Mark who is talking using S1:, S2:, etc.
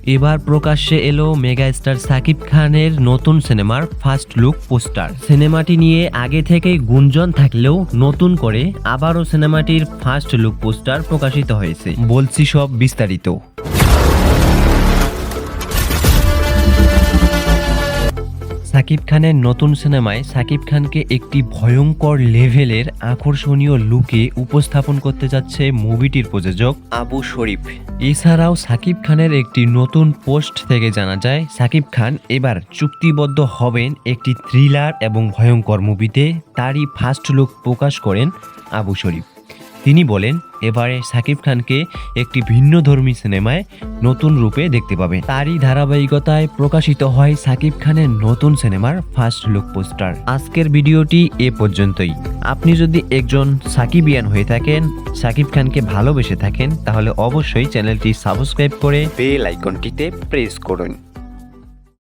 S1: এবার প্রকাশ্যে এলো মেগাস্টার সাকিব খানের নতুন সিনেমার ফার্স্ট লুক পোস্টার। সিনেমাটি নিয়ে আগে থেকেই গুঞ্জন থাকলেও নতুন করে আবারও সিনেমাটির ফার্স্ট লুক পোস্টার প্রকাশিত হয়েছে। বলছি সব বিস্তারিত। সাকিব খানের নতুন সিনেমায় সাকিব খানকে একটি ভয়ঙ্কর লেভেলের আকর্ষণীয় লুকে উপস্থাপন করতে যাচ্ছে মুভিটির প্রযোজক আবু শরীফ। এছাড়াও সাকিব খানের একটি নতুন পোস্ট থেকে জানা যায় সাকিব খান এবার চুক্তিবদ্ধ হবেন একটি থ্রিলার এবং ভয়ঙ্কর মুভিতে। তারই ফার্স্ট লুক প্রকাশ করেন আবু শরীফ। তিনি বলেন এবারে সাকিব খানকে একটি ভিন্নধর্মী সিনেমায় নতুন রূপে দেখতে পাবেন। তারই ধারাবাহিকতায় প্রকাশিত হয় সাকিব খানের নতুন সিনেমার ফার্স্ট লুক পোস্টার। আজকের ভিডিওটি এ পর্যন্তই। আপনি যদি একজন সাকিবিয়ান হয়ে থাকেন, সাকিব খানকে ভালোবেসে থাকেন, তাহলে অবশ্যই চ্যানেলটি সাবস্ক্রাইব করে বেল আইকনটিতে প্রেস করুন।